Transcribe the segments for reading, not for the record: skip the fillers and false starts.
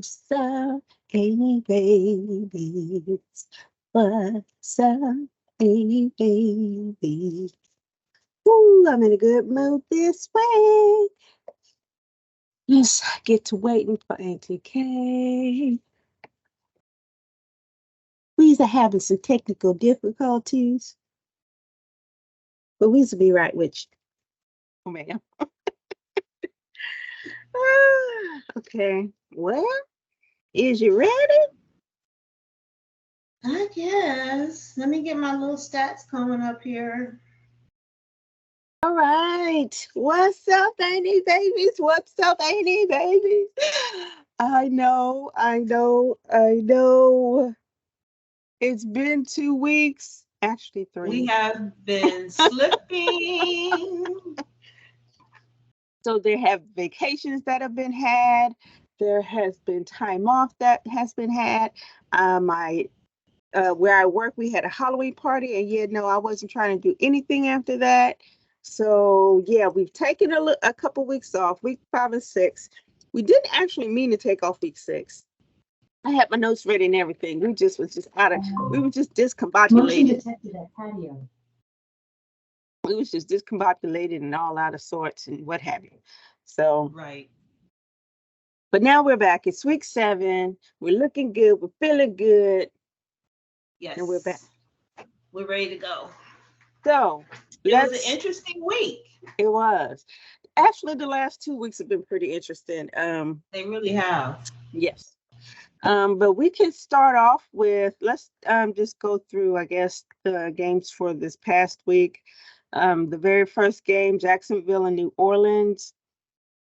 What's up, hey babies? What's up, hey babies? Ooh, I'm in a good mood this way. Let's get to waiting for Auntie K. We's having some technical difficulties, but we'll be right with you. Oh, man. Okay, well, is you ready? I guess. Let me get my little stats coming up here. All right. What's up, Auntie babies? What's up, Auntie babies? I know. It's been 2 weeks, actually 3. We have been slipping. So there have vacations that have been had. There has been time off that has been had. Where I work, we had a Halloween party, and I wasn't trying to do anything after that. So we've taken a couple weeks off, week 5 and 6. We didn't actually mean to take off week 6. I had my notes ready and everything. We were just discombobulated. Motion detected at patio. We was just discombobulated and all out of sorts and what have you. So right. But now we're back. It's week 7. We're looking good. We're feeling good. Yes. And we're back. We're ready to go. So it was an interesting week. It was. Actually, the last 2 weeks have been pretty interesting. They really have. Yes. But we can start off with, let's just go through, I guess, the games for this past week. The very first game, Jacksonville and New Orleans.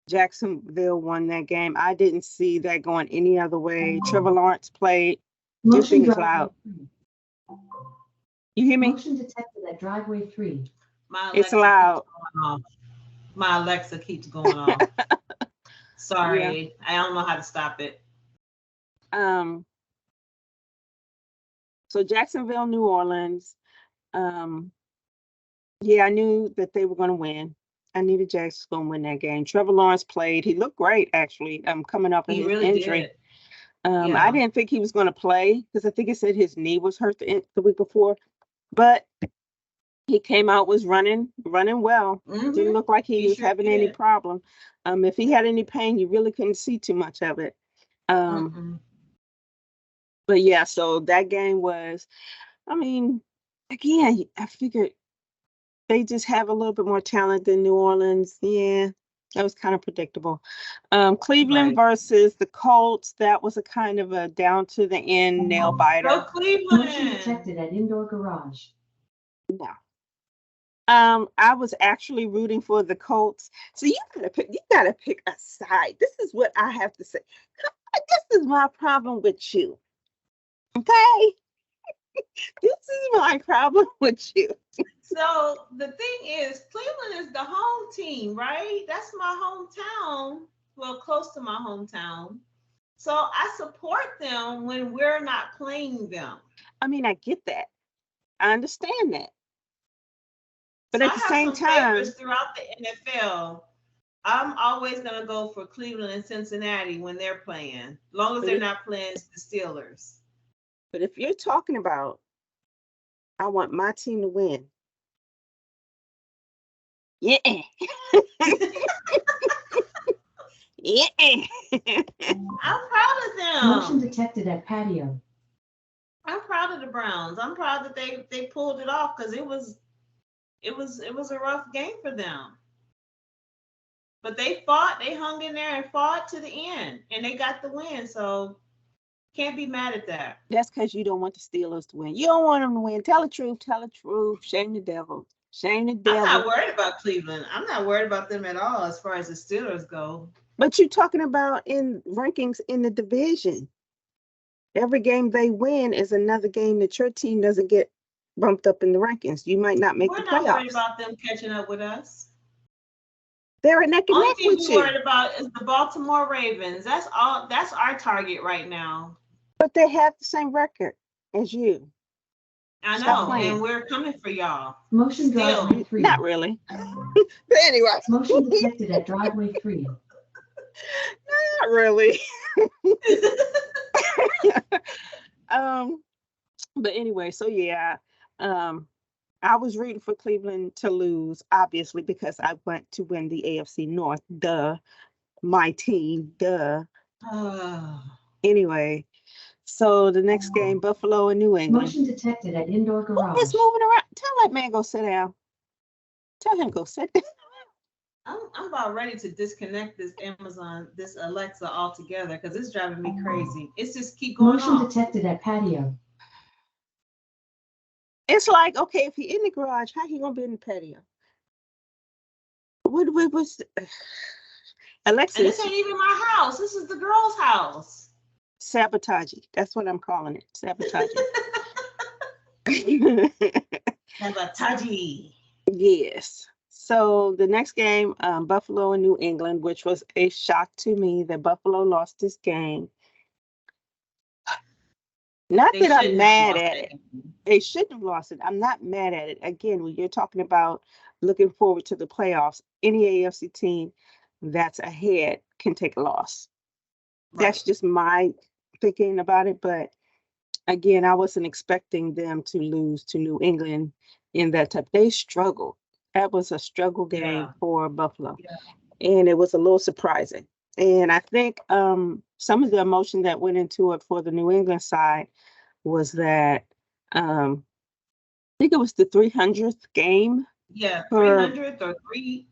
Jacksonville won that game. I didn't see that going any other way. Trevor Lawrence played. Motion driveway 3. You hear me? Motion detected at driveway 3. It's loud. My Alexa keeps going off. Sorry, I don't know how to stop it. So Jacksonville, New Orleans. I knew that they were going to win. I knew the Jacks were going to win that game. Trevor Lawrence played. He looked great, actually. Coming up in his injury. Did. I didn't think he was going to play because I think it said his knee was hurt the week before. But he came out, was running well. Mm-hmm. Didn't look like he was having any problem. If he had any pain, you really couldn't see too much of it. But so that game was, again, I figured they just have a little bit more talent than New Orleans. Yeah, that was kind of predictable. Cleveland versus the Colts, that was a kind of a down to the end nail biter. Go Cleveland. Motion detected at indoor garage. No. I was actually rooting for the Colts. So you gotta pick a side. This is what I have to say. This is my problem with you. Okay? This is my problem with you. So the thing is, Cleveland is the home team, right? That's my hometown. Well, close to my hometown. So I support them when we're not playing them. I get that. I understand that. But so at the same time, throughout the NFL, I'm always going to go for Cleveland and Cincinnati when they're playing, as long as they're not playing the Steelers. But if you're talking about, I want my team to win. Yeah. Yeah. I'm proud of them. Motion detected at patio. I'm proud of the Browns. I'm proud that they pulled it off because it was a rough game for them. But they hung in there and fought to the end, and they got the win. So can't be mad at that. That's because you don't want the Steelers to win. You don't want them to win. Tell the truth. Tell the truth. Shame the devil. Shame the devil. I'm not worried about Cleveland. I'm not worried about them at all as far as the Steelers go. But you're talking about in rankings in the division. Every game they win is another game that your team doesn't get bumped up in the rankings. You might not make the playoffs. We're not worried about them catching up with us. They're a neck and neck with you. Only thing we're worried about is the Baltimore Ravens. That's all. That's our target right now. But they have the same record as you. I know, and we're coming for y'all. Motion driveway 3. Not really. But anyway. Motion detected at driveway 3. Not really. um, but anyway, so yeah, I was rooting for Cleveland to lose, obviously, because I want to win the AFC North. Duh, my team. Duh. Anyway, so the next game, Buffalo and New England. Motion detected at indoor Who garage. is moving around? Tell that man go sit down. Tell him go sit down. I'm about ready to disconnect this Alexa altogether because it's driving me crazy. It's just keep going Motion on. detected at patio. It's like, okay, if he in the garage, how he gonna be in the patio? What's Alexa? And this ain't even my house. This is the girl's house. Sabotage. That's what I'm calling it. Sabotage. Sabotage. Yes. So the next game, Buffalo and New England, which was a shock to me that Buffalo lost this game. Not that I'm mad at it. They shouldn't have lost it. I'm not mad at it. Again, when you're talking about looking forward to the playoffs, any AFC team that's ahead can take a loss. Right. That's just my thinking about it. But again, I wasn't expecting them to lose to New England in that type. They struggled. That was a struggle game for Buffalo. Yeah. And it was a little surprising. And I think some of the emotion that went into it for the New England side was that I think it was the 300th game. Yeah, 300th or three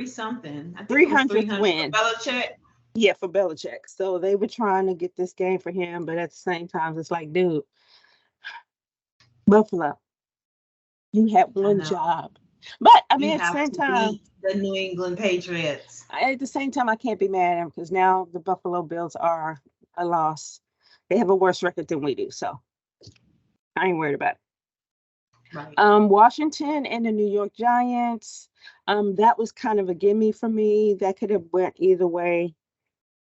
something. I think 300th win. For Belichick. Yeah, for Belichick. So they were trying to get this game for him, but at the same time, it's like, dude, Buffalo, you had one job. But I mean, at the same time, the New England Patriots. At the same time, I can't be mad at them because now the Buffalo Bills are a loss. They have a worse record than we do, so I ain't worried about it. Right. Washington and the New York Giants. That was kind of a gimme for me. That could have went either way.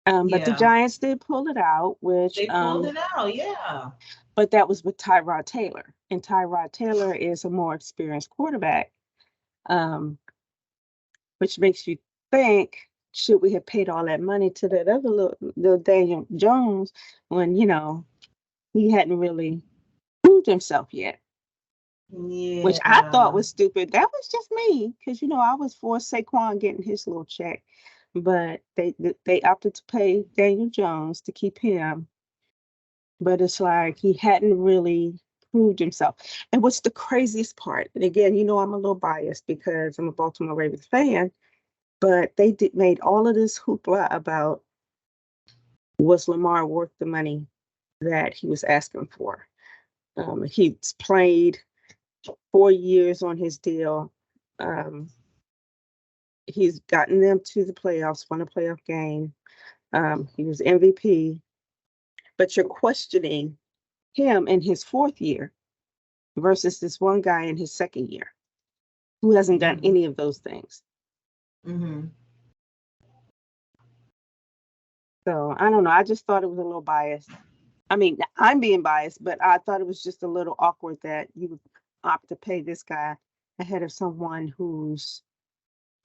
But the Giants did pull it out, which they pulled it out, yeah. But that was with Tyrod Taylor, and Tyrod Taylor is a more experienced quarterback. Which makes you think, should we have paid all that money to that other little Daniel Jones when, he hadn't really proved himself yet? Yeah. Which I thought was stupid. That was just me, because, I was for Saquon getting his little check. But they opted to pay Daniel Jones to keep him. But it's like he hadn't really proved himself. And what's the craziest part? And again, I'm a little biased because I'm a Baltimore Ravens fan, but they made all of this hoopla about, was Lamar worth the money that he was asking for? He's played 4 years on his deal. He's gotten them to the playoffs, won a playoff game. He was MVP, but you're questioning him in his 4th year versus this one guy in his 2nd year who hasn't done any of those things. Mm-hmm. So I don't know. I just thought it was a little biased. I mean, I'm being biased, but I thought it was just a little awkward that you would opt to pay this guy ahead of someone who's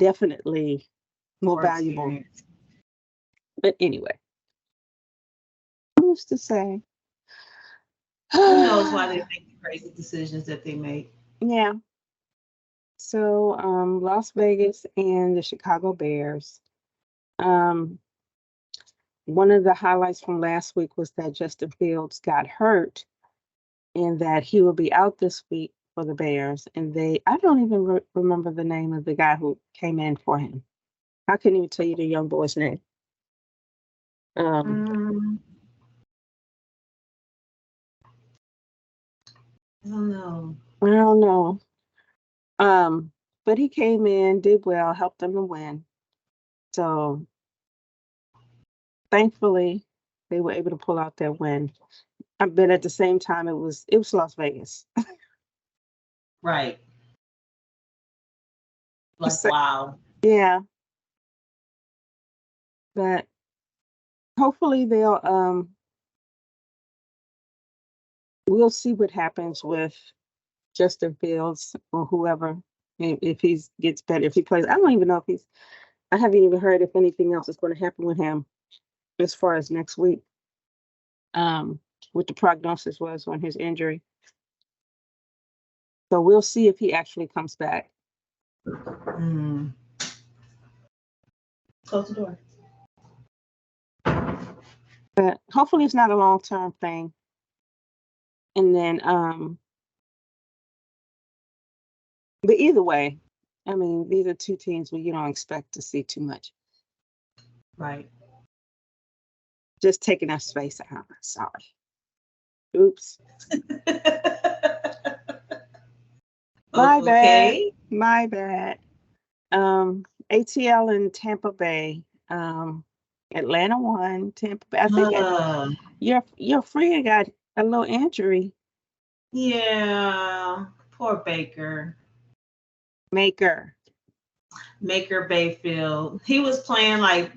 definitely more valuable. But anyway, who's to say? Who knows why they make the crazy decisions that they make? Yeah. So, Las Vegas and the Chicago Bears. One of the highlights from last week was that Justin Fields got hurt and that he will be out this week for the Bears. And I don't even remember the name of the guy who came in for him. I couldn't even tell you the young boy's name. I don't know. I don't know. But he came in, did well, helped them to win. So thankfully, they were able to pull out that win. But at the same time, it was Las Vegas. Right. Like, wow. Yeah. But hopefully they'll we'll see what happens with Justin Fields or whoever, if he gets better, if he plays. I don't even know if he's I haven't even heard if anything else is going to happen with him as far as next week. What the prognosis was on his injury. So we'll see if he actually comes back. Close the door. But hopefully it's not a long-term thing. And then, but either way, I mean, these are two teams where you don't expect to see too much. Right. Just taking up space. Sorry. Oops. My bad. My bad. ATL in Tampa Bay. Atlanta won. Tampa Bay. I think your friend got a little injury. Yeah. Poor Baker. Maker Mayfield. He was playing like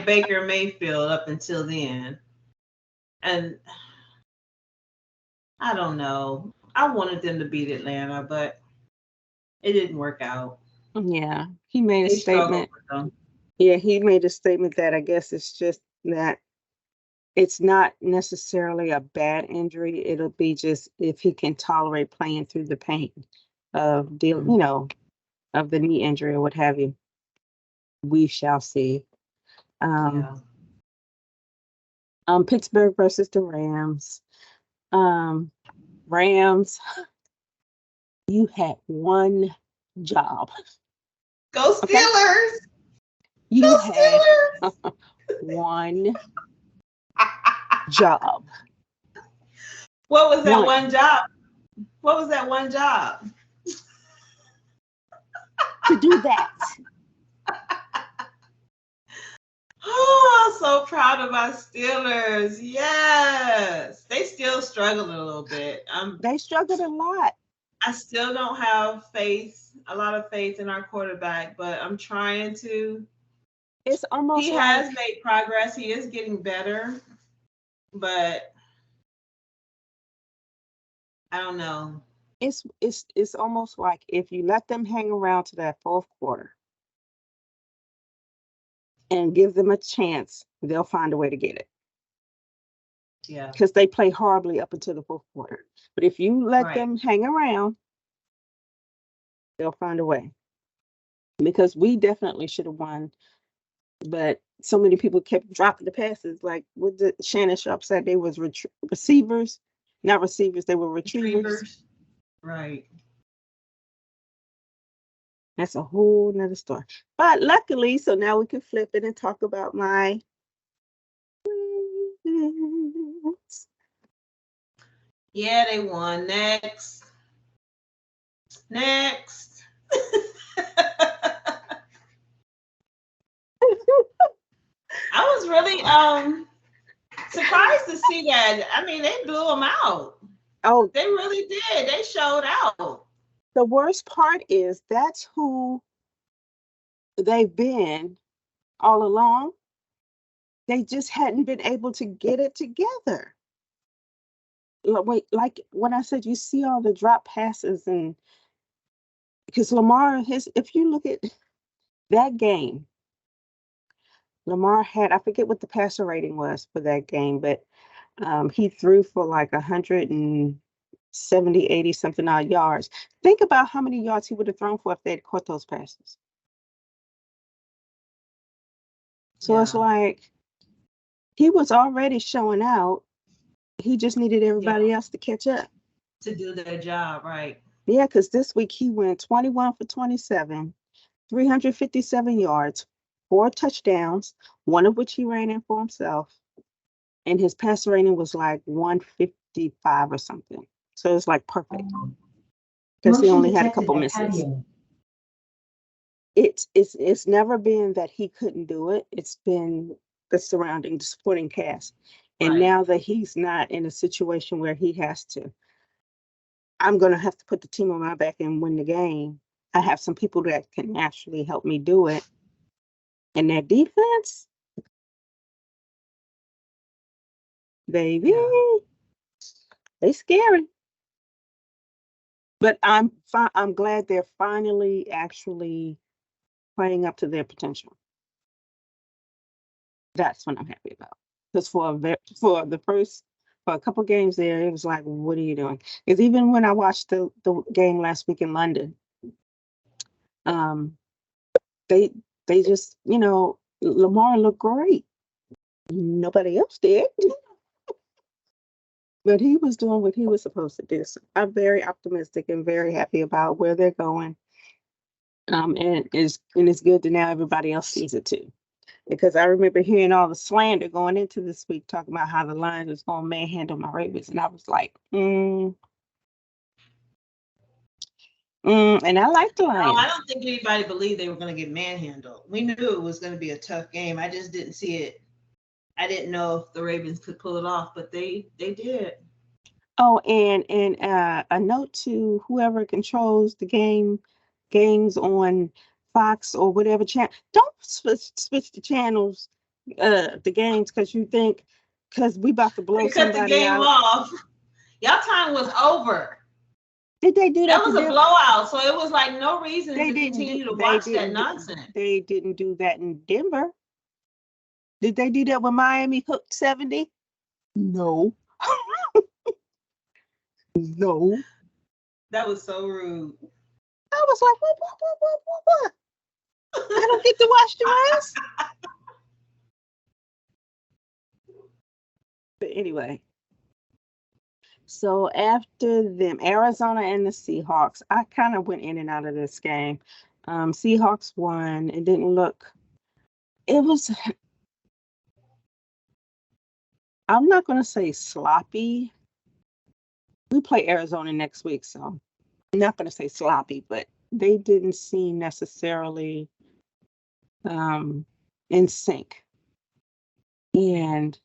Baker Mayfield up until then. And I don't know. I wanted them to beat Atlanta, but it didn't work out. Yeah. He made a statement. Yeah, he made a statement that I guess it's just that it's not necessarily a bad injury. It'll be just if he can tolerate playing through the pain of of the knee injury or what have you. We shall see. Pittsburgh versus the Rams. Rams, you had one job. Go Steelers! Okay? You had one job. What was that one job? What was that one job? To do that. Oh, I'm so proud of my Steelers. Yes. They still struggle a little bit. They struggled a lot. I still don't have a lot of faith in our quarterback, but I'm trying to. It's almost he has made progress. He is getting better, but I don't know. It's almost like if you let them hang around to that fourth quarter and give them a chance, they'll find a way to get it. Yeah. Because they play horribly up until the fourth quarter. But if you let them hang around, they'll find a way. Because we definitely should have won. But so many people kept dropping the passes. Like what did Shannon Sharp said, they was receivers. Not receivers, they were retrievers. Right. That's a whole nother story. But luckily, so now we can flip it and talk about my Yeah, they won. Next. I was really surprised to see that. I mean, they blew them out. Oh, they really did. They showed out. The worst part is that's who they've been all along. They just hadn't been able to get it together. Like when I said you see all the drop passes, and because Lamar, if you look at that game, Lamar had, I forget what the passer rating was for that game, but he threw for like 170, 80 something odd yards. Think about how many yards he would have thrown for if they had caught those passes. So it's like he was already showing out. He just needed everybody else to catch up. To do their job, right? Yeah, because this week he went 21 for 27, 357 yards, 4 touchdowns, one of which he ran in for himself. And his passer rating was like 155 or something. So it's like perfect. Because he only had a couple misses. It's never been that he couldn't do it. It's been the supporting cast. And now that he's not in a situation where he has to, I'm going to have to put the team on my back and win the game. I have some people that can actually help me do it. And their defense, baby, they scary. But I'm glad they're finally actually playing up to their potential. That's what I'm happy about. Because for a couple games there, it was like, what are you doing? Because even when I watched the game last week in London, they just, Lamar looked great. Nobody else did. But he was doing what he was supposed to do. So I'm very optimistic and very happy about where they're going. And it's good to now everybody else sees it too. Because I remember hearing all the slander going into this week talking about how the Lions was going to manhandle my Ravens. And I was like, and I like the Lions. No, I don't think anybody believed they were going to get manhandled. We knew it was going to be a tough game. I just didn't see it. I didn't know if the Ravens could pull it off, but they did. Oh, and a note to whoever controls the games on Fox or whatever channel. Don't switch the channels, the games, because you think because we about to blow they cut somebody the game out. off. Y'all time was over. Did they do that? That was a blowout, so it was like no reason to continue to watch that nonsense. They didn't do that in Denver. Did they do that when Miami hooked 70? No. No. That was so rude. I was like, what? I don't get to watch the rest. But anyway. So after them, Arizona and the Seahawks, I kind of went in and out of this game. Seahawks won. It didn't look. It was. I'm not going to say sloppy. We play Arizona next week, so I'm not going to say sloppy, but they didn't seem necessarily in sync. And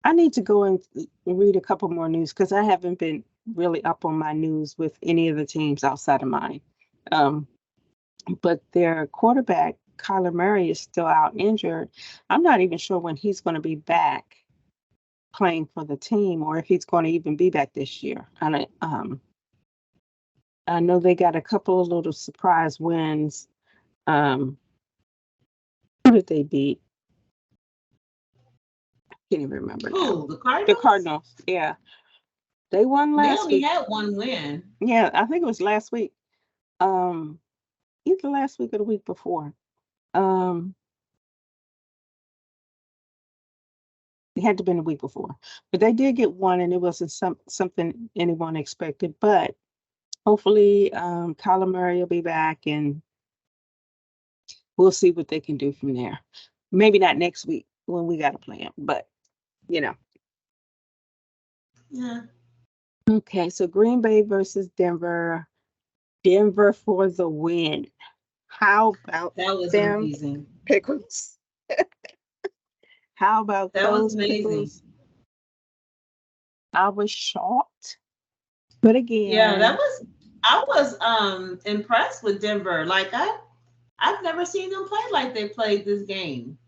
I need to go and read a couple more news because I haven't been really up on my news with any of the teams outside of mine. But their quarterback, Kyler Murray, is still out injured. I'm not even sure when he's going to be back playing for the team or if he's going to even be back this year. And I know they got a couple of little surprise wins. Who did they beat? Can't even remember. Who? The Cardinals? The Cardinals, yeah. They won last week. They only had one win. Yeah, I think it was last week. Either last week or the week before. It had to have been the week before. But they did get one, and it wasn't something anyone expected. But hopefully, Kyler Murray will be back, and we'll see what they can do from there. Maybe not next week when we got to play him, but, Yeah. Okay, so Green Bay versus Denver. Denver for the win. How about that was them amazing. Pickles? How about that those was amazing. Pickles? I was shocked, but again, Yeah, I was impressed with Denver. Like I've never seen them play like they played this game.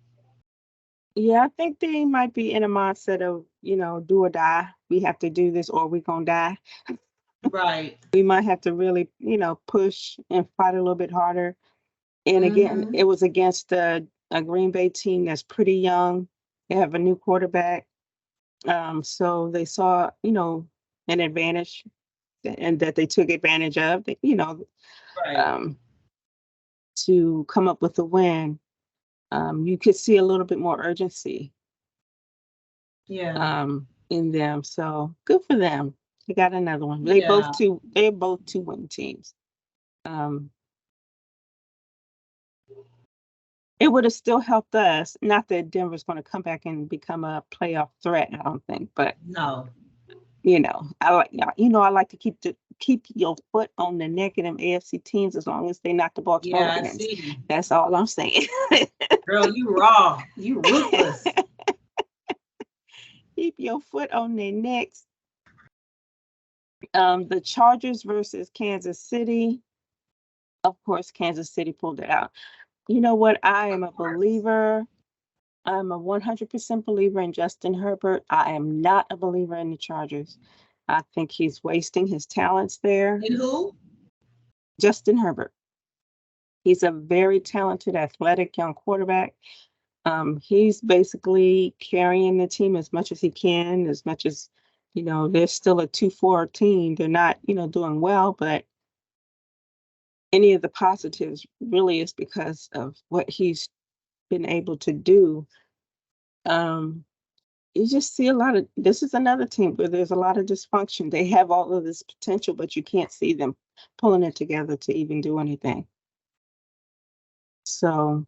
Yeah, I think they might be in a mindset of, do or die. We have to do this or we're gonna die. Right. We might have to really, push and fight a little bit harder. And again, it was against a Green Bay team that's pretty young. They have a new quarterback. So they saw, an advantage and that they took advantage of, Right. To come up with a win. You could see a little bit more urgency. Yeah. In them. So good for them. They got another one. They're both two winning teams. It would have still helped us. Not that Denver's going to come back and become a playoff threat, I don't think, but no. I like to keep your foot on the neck of them AFC teams as long as they knock the Baltimore Ravens. See. That's all I'm saying. Girl, you raw. You ruthless. Keep your foot on their necks. The Chargers versus Kansas City. Of course, Kansas City pulled it out. You know what? I am a believer. I'm a 100% believer in Justin Herbert. I am not a believer in the Chargers. I think he's wasting his talents there. And who? Justin Herbert. He's a very talented, athletic young quarterback. He's basically carrying the team as much as he can, as much as, they're still a 2-4 team. They're not, doing well, but any of the positives really is because of what he's been able to do. You just see this is another team where there's a lot of dysfunction. They have all of this potential, but you can't see them pulling it together to even do anything. So,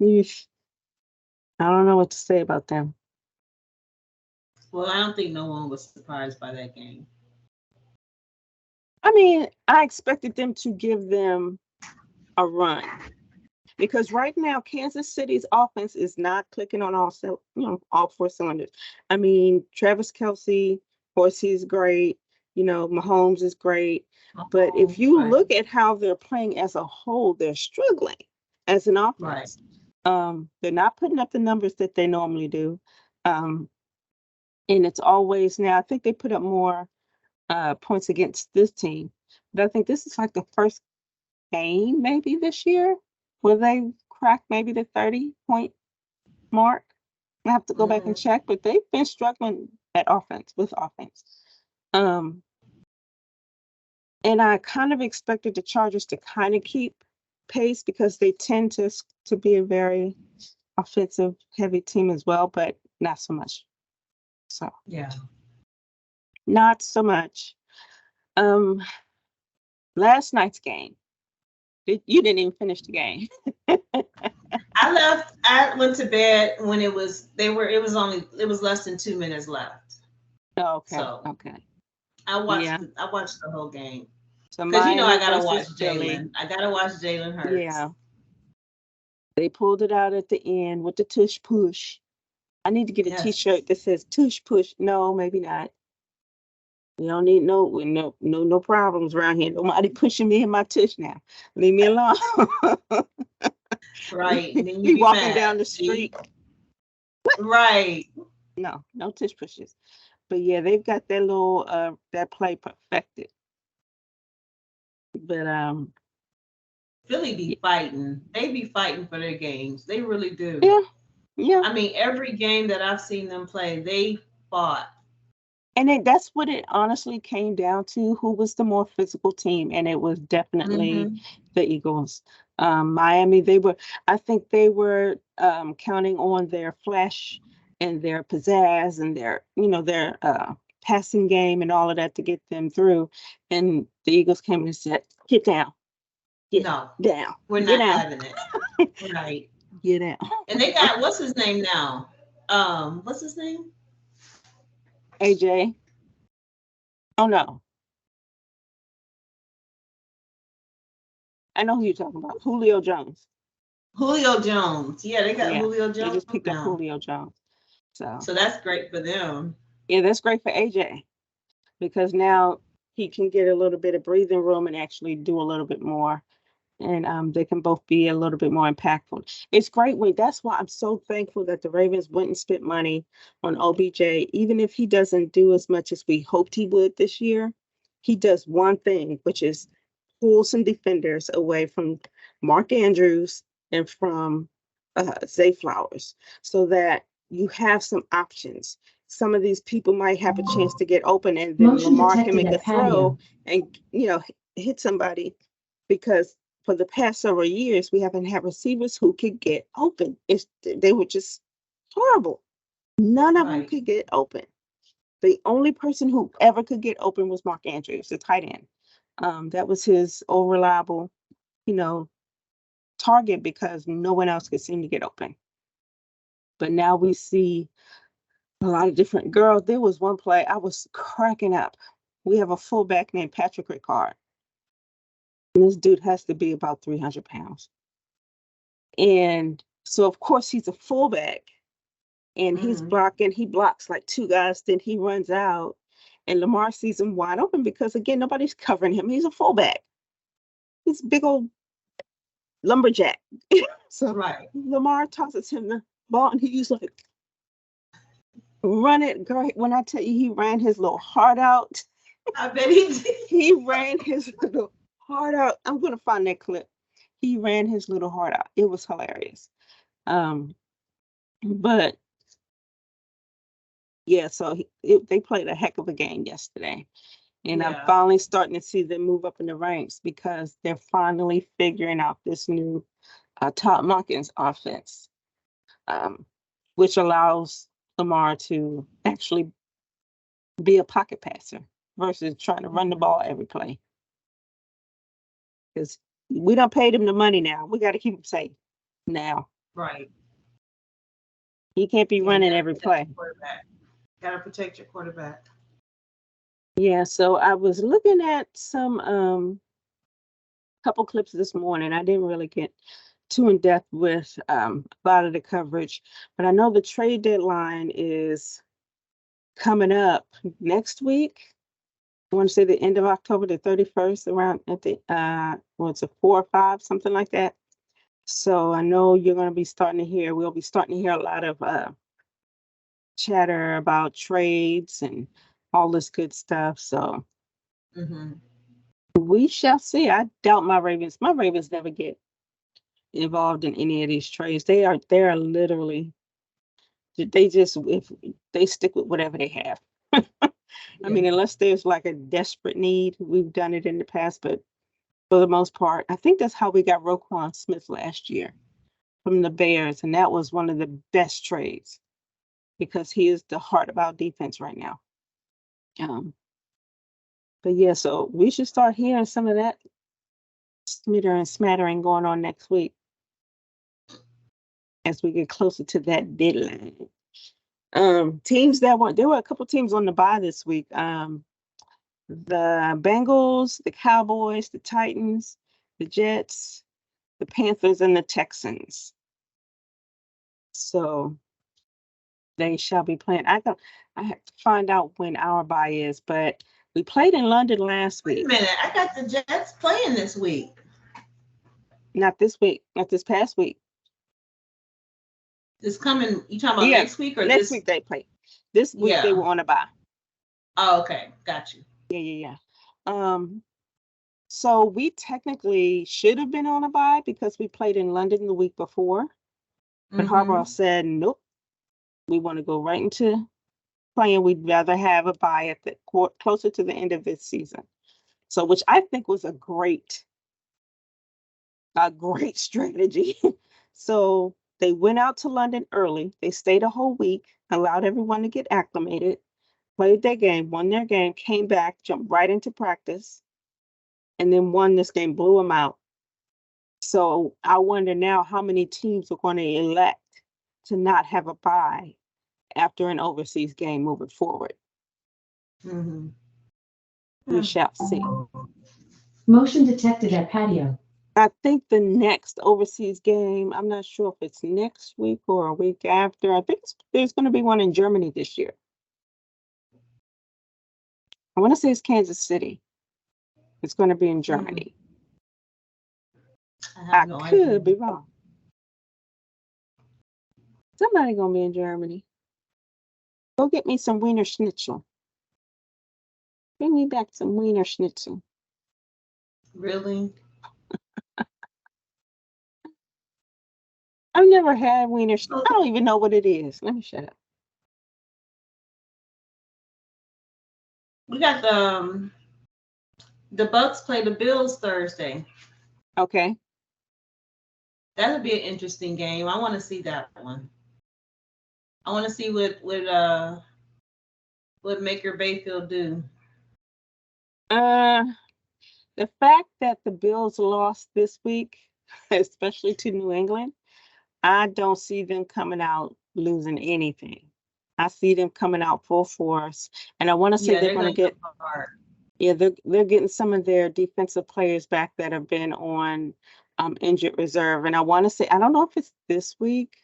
yeesh, I don't know what to say about them. Well, I don't think no one was surprised by that game. I mean, I expected them to give them a run because right now Kansas City's offense is not clicking on all 4 cylinders. I mean, Travis Kelce, of course, he's great. Mahomes is great. But if you look at how they're playing as a whole, they're struggling as an offense. Right. They're not putting up the numbers that they normally do. And it's always now, I think they put up more points against this team. But I think this is like the first game maybe this year where they cracked maybe the 30-point mark. I have to go back and check, but they've been struggling with offense. And I kind of expected the Chargers to kind of keep pace because they tend to be a very offensive heavy team as well, but not so much. So yeah, not so much. Last night's game, you didn't even finish the game. I went to bed when it was less than 2 minutes left. Oh, okay. So, okay. I watched the whole game. So because I gotta watch Jalen. I gotta watch Jalen Hurts. Yeah. They pulled it out at the end with the tush push. I need to get a T-shirt that says tush push. No, maybe not. We don't need no problems around here. Nobody pushing me in my tush now. Leave me alone. Right. You walking down the street. Right. No tush pushes. But yeah, they've got their little that play perfected. But Philly be fighting. They be fighting for their games. They really do. Yeah. I mean, every game that I've seen them play, they fought. And that's what it honestly came down to. Who was the more physical team? And it was definitely the Eagles. Miami, I think they were counting on their flash and their pizzazz and their passing game and all of that to get them through. And the Eagles came and said, get down. Down. We're not having it. Right. Get out. And they got, what's his name now? What's his name? AJ. Oh no. I know who you're talking about. Julio Jones. Yeah, they got Julio Jones. They just picked up Julio Jones. So that's great for them. Yeah, that's great for AJ because now he can get a little bit of breathing room and actually do a little bit more. And they can both be a little bit more impactful. It's great. That's why I'm so thankful that the Ravens went and spent money on OBJ. Even if he doesn't do as much as we hoped he would this year, he does one thing, which is pull some defenders away from Mark Andrews and from Zay Flowers so that you have some options. Some of these people might have a chance to get open and then Lamar can make a throw and, hit somebody because for the past several years, we haven't had receivers who could get open. They were just horrible. None of them could get open. The only person who ever could get open was Mark Andrews, the tight end. That was his old reliable, target because no one else could seem to get open. But now we see a lot of different girls. There was one play I was cracking up. We have a fullback named Patrick Ricard. And this dude has to be about 300 pounds. And so, of course, he's a fullback. And he's blocking. He blocks like 2 guys. Then he runs out. And Lamar sees him wide open because, again, nobody's covering him. He's a fullback. He's a big old lumberjack. So Lamar tosses him the ball. And he's like, run it. Girl, when I tell you he ran his little heart out. I bet he did. He ran his little heart out. I'm gonna find that clip. He ran his little heart out. It was hilarious. Um, but yeah, so they played a heck of a game yesterday. And I'm Yeah. finally starting to see them move up in the ranks because they're finally figuring out this new Todd Monken's offense, which allows Lamar to actually be a pocket passer versus trying to run the ball every play. Because we don't pay him the money now. We got to keep him safe now. Right. He can't be running every play. Got to protect your quarterback. Yeah, so I was looking at some couple clips this morning. I didn't really get too in depth with a lot of the coverage, but I know the trade deadline is coming up next week. I want to say the end of October, the 31st, around at the what's it, 4 or 5, something like that. So I know you're going to be starting to hear. We'll be starting to hear a lot of chatter about trades and all this good stuff. So we shall see. I doubt my Ravens never get involved in any of these trades. They are literally, they just, if they stick with whatever they have. I mean, unless there's like a desperate need, we've done it in the past, but for the most part, I think that's how we got Roquan Smith last year from the Bears, and that was one of the best trades because he is the heart of our defense right now. But yeah, so we should start hearing some of that smattering going on next week as we get closer to that deadline. Teams there were a couple teams on the bye this week. The Bengals, the Cowboys, the Titans, the Jets, the Panthers, and the Texans. So they shall be playing. I have to find out when our bye is, but we played in London last week. Wait a minute, I got the Jets playing this week. Not this week, not this past week. This coming, you talking about next week or next week they play. This week they were on a bye. Oh, okay, got you. Yeah. So we technically should have been on a bye because we played in London the week before. But Harbaugh said, nope, we want to go right into playing. We'd rather have a bye at the closer to the end of this season. So, which I think was a great strategy. So they went out to London early. They stayed a whole week, allowed everyone to get acclimated, played their game, won their game, came back, jumped right into practice, and then won this game, blew them out. So I wonder now how many teams are going to elect to not have a bye after an overseas game moving forward. We shall see. Motion detected at patio. I think the next overseas game, I'm not sure if it's next week or a week after. I think there's going to be one in Germany this year. I want to say it's Kansas City. It's going to be in Germany. I could be wrong. Somebody going to be in Germany. Go get me some Wiener Schnitzel. Bring me back some Wiener Schnitzel. Really? I've never had Wiener Schnitzel. I don't even know what it is. Let me shut up. We got the Bucks play the Bills Thursday. Okay. That would be an interesting game. I want to see that one. I want to see what Maker Bayfield do. The fact that the Bills lost this week, especially to New England, I don't see them coming out losing anything. I see them coming out full force, and I want to say they're going to get. Yeah, they're getting some of their defensive players back that have been on injured reserve, and I want to say I don't know if it's this week,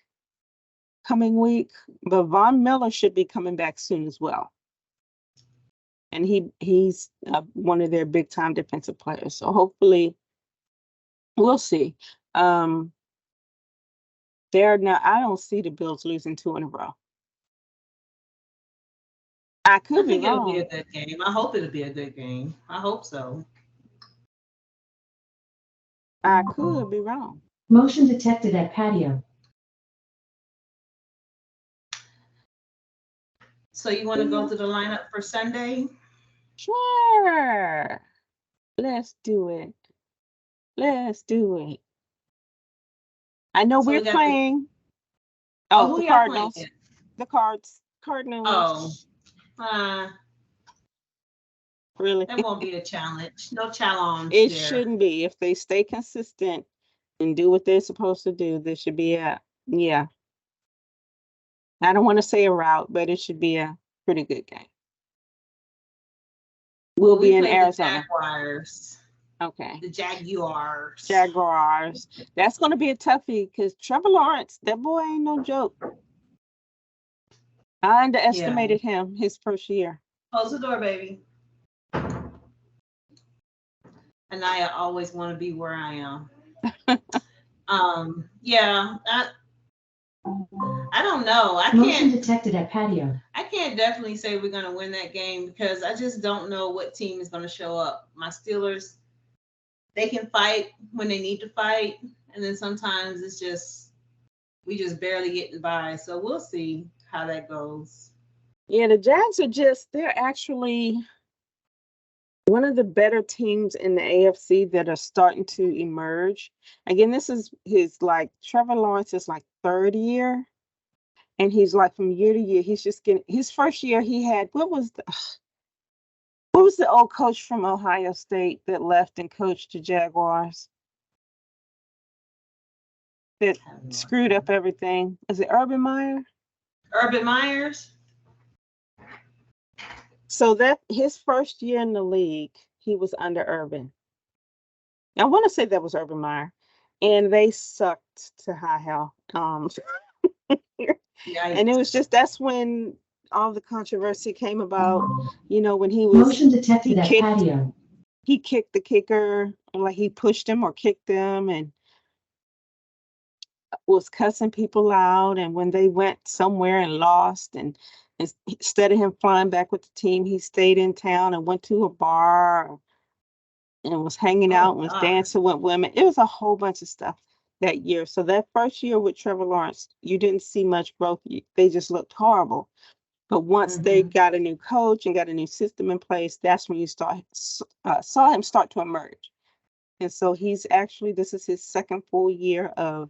coming week, but Von Miller should be coming back soon as well. And he's one of their big time defensive players. So hopefully, we'll see. I don't see the Bills losing 2 in a row. I think it'll be a good game. I hope it'll be a good game. I hope so. I could be wrong. Motion detected at patio. So you want to go through the lineup for Sunday? Sure. Let's do it. Let's do it. I know So we're we got playing. who The y'all Cardinals. playing? The Cardinals. Oh, Really? that won't be a challenge. No challenge It there. shouldn't be. If they stay consistent and do what they're supposed to do, there should be yeah. I don't want to say a rout, but it should be a pretty good game. We'll be in play Arizona. The Jaguars. Okay. The Jaguars. Jaguars. That's going to be a toughie because Trevor Lawrence, that boy ain't no joke. I underestimated him his first year. Close the door, baby. And I always want to be where I am. I don't know. Motion detected at patio. I can't definitely say we're gonna win that game because I just don't know what team is gonna show up. My Steelers, they can fight when they need to fight, and then sometimes it's just we just barely getting by. So we'll see how that goes. Yeah, the Jags they're actually one of the better teams in the AFC that are starting to emerge. Again, this is Trevor Lawrence's third year. And he's from year to year, he's just getting his first year he had what was the old coach from Ohio State that left and coached the Jaguars? That screwed up everything. Is it Urban Meyer? Urban Myers? So that his first year in the league, he was under Urban. I want to say that was Urban Meyer. And they sucked to high hell. And it was that's when all the controversy came about, when he was Motion detected at patio. He kicked the kicker, he pushed him or kicked him and was cussing people out. And when they went somewhere and lost, and instead of him flying back with the team, he stayed in town and went to a bar and was hanging out and was dancing with women. It was a whole bunch of stuff that year. So that first year with Trevor Lawrence, you didn't see much growth. They just looked horrible. But once they got a new coach and got a new system in place, that's when you saw him start to emerge. And so this is his second full year of,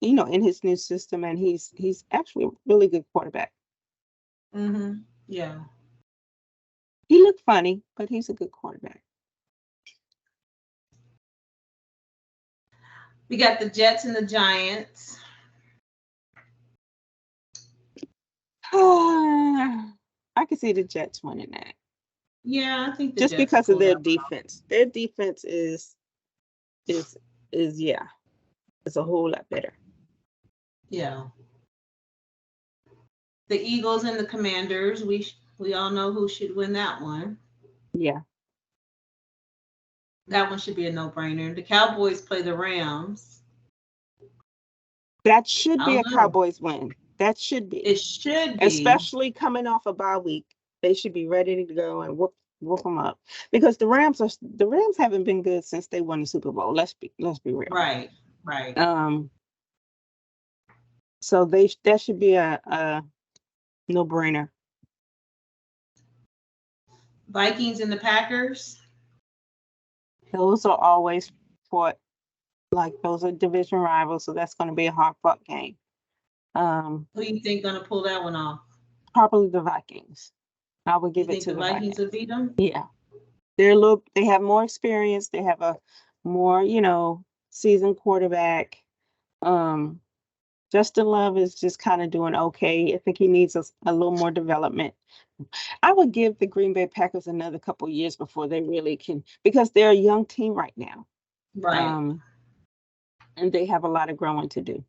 in his new system, and he's actually a really good quarterback. Yeah. He looked funny, but he's a good quarterback. We got the Jets and the Giants. I can see the Jets winning that. Yeah, I think just because of their defense. Their defense is it's a whole lot better. Yeah. The Eagles and the Commanders. We all know who should win that one. Yeah. That one should be a no-brainer. The Cowboys play the Rams. That should be a Cowboys win. That should be. It should be. Especially coming off a bye week. They should be ready to go and whoop them up. Because the Rams haven't been good since they won the Super Bowl. Let's be real. Right. So that should be a no-brainer. Vikings and the Packers. Those are always fought. Those are division rivals, so that's going to be a hard-fought game. Who you think going to pull that one off? Probably the Vikings. I would give it to the Vikings. Will beat them? Yeah. They have more experience. They have a more, seasoned quarterback. Justin Love is just kind of doing okay. I think he needs a little more development. I would give the Green Bay Packers another couple years before they really can, because they're a young team right now. Right. And they have a lot of growing to do.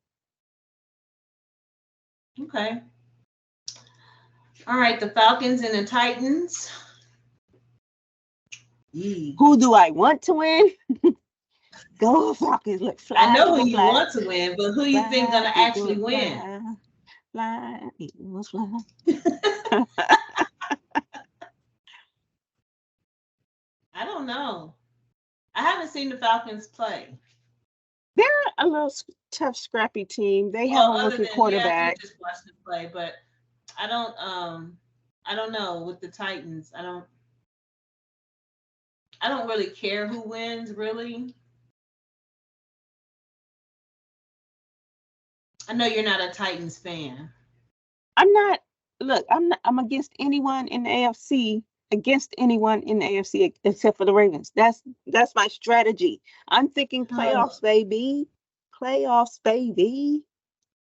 Okay. All right, the Falcons and the Titans. Who do I want to win? Go Falcons! Look, fly. I know who you want to win, but who you think gonna actually win? Fly, Eagles, fly. I don't know. I haven't seen the Falcons play. They're a little tough, scrappy team. They have a Other rookie than quarterback. I just watched them play, but I don't know with the Titans. I don't really care who wins, really. I know you're not a Titans fan. I'm not. Look, I'm against anyone in the AFC. Against anyone in the AFC except for the Ravens. That's my strategy. I'm thinking playoffs, baby. Playoffs, baby.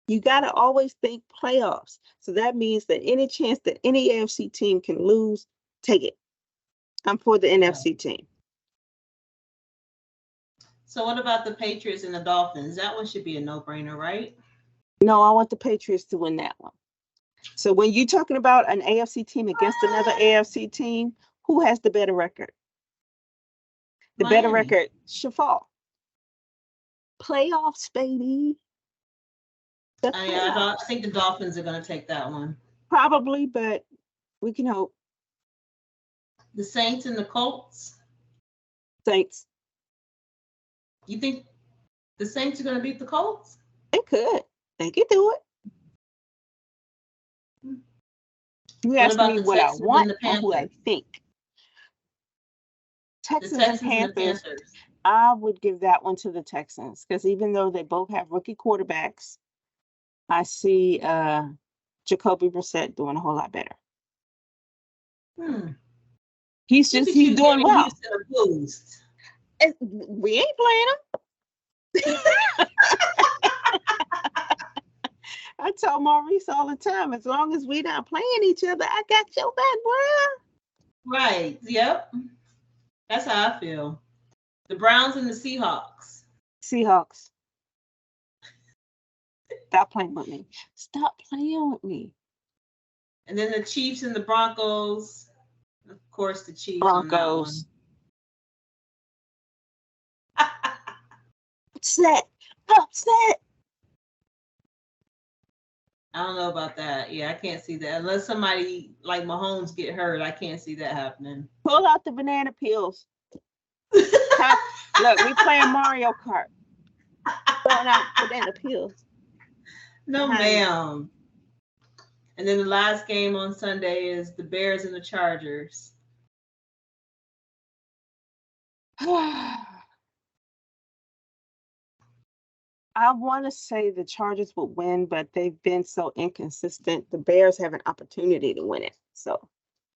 You gotta always think playoffs. So that means that any chance that any AFC team can lose, take it. I'm for the NFC team. So what about the Patriots and the Dolphins? That one should be a no-brainer, right? No, I want the Patriots to win that one. So when you're talking about an AFC team against another AFC team, who has the better record? The better record should fall. Playoffs, baby. I think the Dolphins are going to take that one. Probably, but we can hope. The Saints and the Colts? Saints. You think the Saints are going to beat the Colts? They could. They could do it. You asked me what I want or who I think. Texans and Panthers. I would give that one to the Texans because even though they both have rookie quarterbacks, I see Jacoby Brissett doing a whole lot better. He's doing well. We ain't playing him. I tell Maurice all the time, as long as we not playing each other, I got your back, bro. Right. Yep. That's how I feel. The Browns and the Seahawks. Seahawks. Stop playing with me. Stop playing with me. And then the Chiefs and the Broncos. Of course, the Chiefs. Broncos. Upset. I don't know about that. Yeah, I can't see that. Unless somebody like Mahomes get hurt, I can't see that happening. Pull out the banana peels. Look, we playing Mario Kart. Pulling out banana peels. No, ma'am. And then the last game on Sunday is the Bears and the Chargers. I want to say the Chargers would win, but they've been so inconsistent. The Bears have an opportunity to win it. So,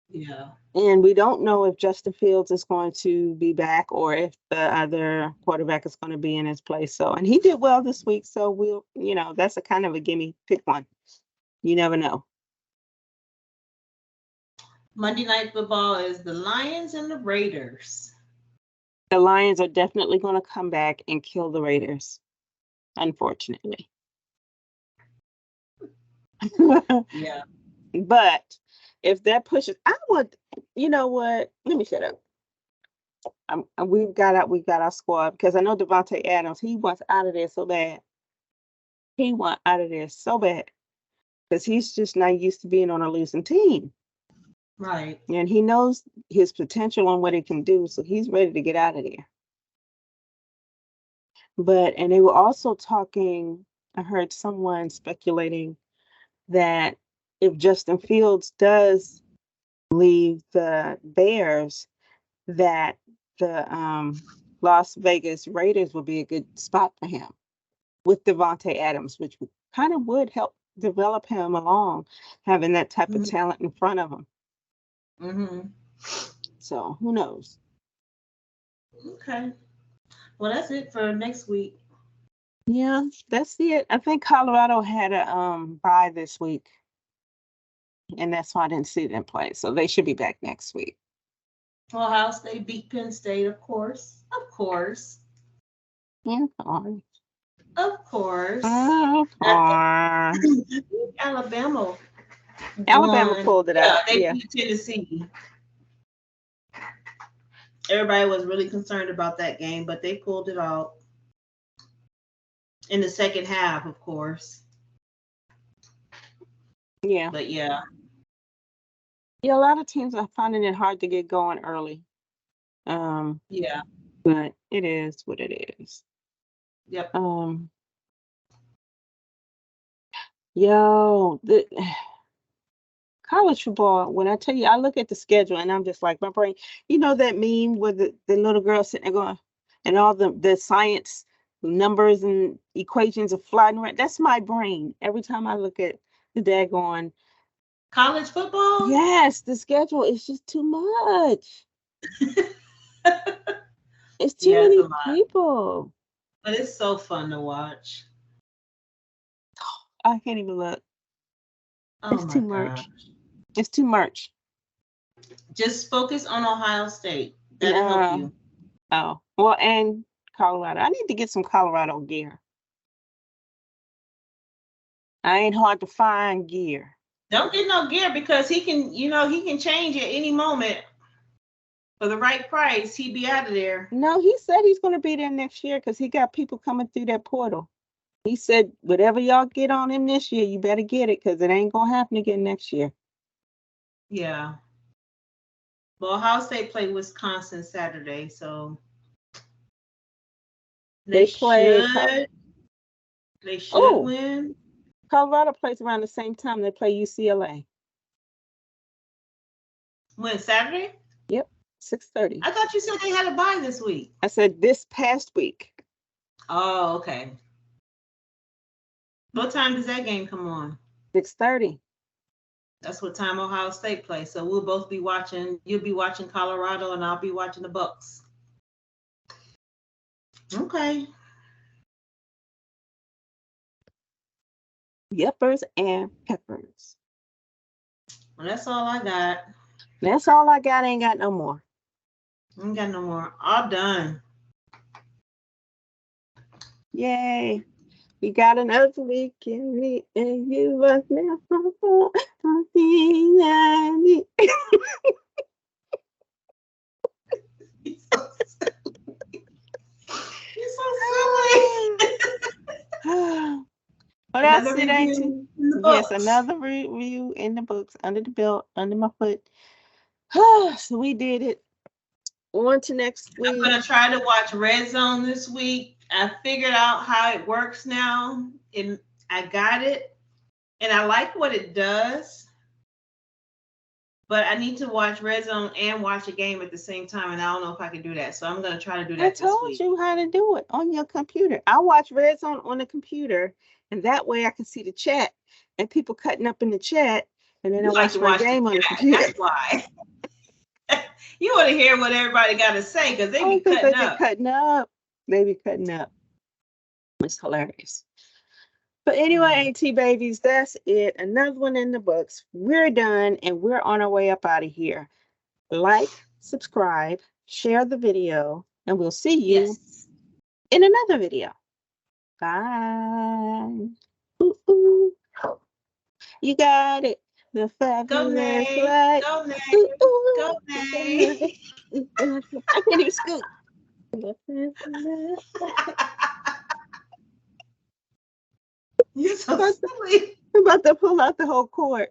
yeah. And we don't know if Justin Fields is going to be back or if the other quarterback is going to be in his place. So, and he did well this week. So we'll, that's a kind of a gimme. Pick one. You never know. Monday Night Football is the Lions and the Raiders. The Lions are definitely going to come back and kill the Raiders. Unfortunately. Yeah. But if that pushes, I would, you know what? Let me shut up. We've got our squad because I know Davante Adams, he wants out of there so bad. He wants out of there so bad because he's just not used to being on a losing team. Right. And he knows his potential and what he can do, so he's ready to get out of there. And they were also talking, I heard someone speculating that if Justin Fields does leave the Bears, that the Las Vegas Raiders will be a good spot for him with Davante Adams, which kind of would help develop him along, having that type of talent in front of him. Mm-hmm. So who knows? Okay. Well, that's it for next week. Yeah, that's it. I think Colorado had a bye this week, and that's why I didn't see them play. So they should be back next week. Ohio State beat Penn State, of course. Of course. Yeah, of course. Alabama pulled it out. They beat Tennessee. Everybody was really concerned about that game, but they pulled it out. In the second half, of course. Yeah. But yeah. Yeah, a lot of teams are finding it hard to get going early. Yeah. But it is what it is. Yep. Yo, the college football, when I tell you, I look at the schedule and I'm just like, my brain, you know that meme where the little girl sitting there going, and all the science numbers and equations are flying around. That's my brain. Every time I look at the daggone college football? Yes, the schedule is just too much. It's too many people. But it's so fun to watch. I can't even look. Oh, it's too much. It's too much. Just focus on Ohio State. That'll help you. Oh, well, and Colorado. I need to get some Colorado gear. I ain't hard to find gear. Don't get no gear because he can change at any moment. For the right price, he'd be out of there. No, he said he's going to be there next year because he got people coming through that portal. He said, whatever y'all get on him this year, you better get it because it ain't going to happen again next year. Yeah. Well, Ohio State played Wisconsin Saturday, so they should win. Colorado plays around the same time they play UCLA. When, Saturday? Yep, 6:30. I thought you said they had a bye this week. I said this past week. Oh, okay. What time does that game come on? 6:30. That's what time Ohio State plays. So we'll both be watching. You'll be watching Colorado, and I'll be watching the Bucks. Okay. Yuppers and peppers. Well, that's all I got. That's all I got. Ain't got no more. Ain't got no more. All done. Yay. We got another weekend. Me and you was never You're so silly. Oh, that's it, ain't you? Yes, another review in the books, under the belt, under my foot. So we did it. On to next week. I'm going to try to watch Red Zone this week. I figured out how it works now, and I got it, and I like what it does. But I need to watch Red Zone and watch a game at the same time, and I don't know if I can do that. So I'm going to try to do that this week. I told you how to do it on your computer. I watch Red Zone on the computer, and that way I can see the chat and people cutting up in the chat, and then I watch my game on the computer. That's why. You want to hear what everybody got to say because they be cutting up. They be cutting up. It's hilarious. But anyway, AT babies, that's it. Another one in the books. We're done, and we're on our way up out of here. Like, subscribe, share the video, and we'll see you in another video. Bye. Ooh, ooh. You got it. The fabulous light. Go, Nene. Ooh, ooh. Go, Nene. I can't even scoop. You're so silly. I'm about to pull out the whole cord.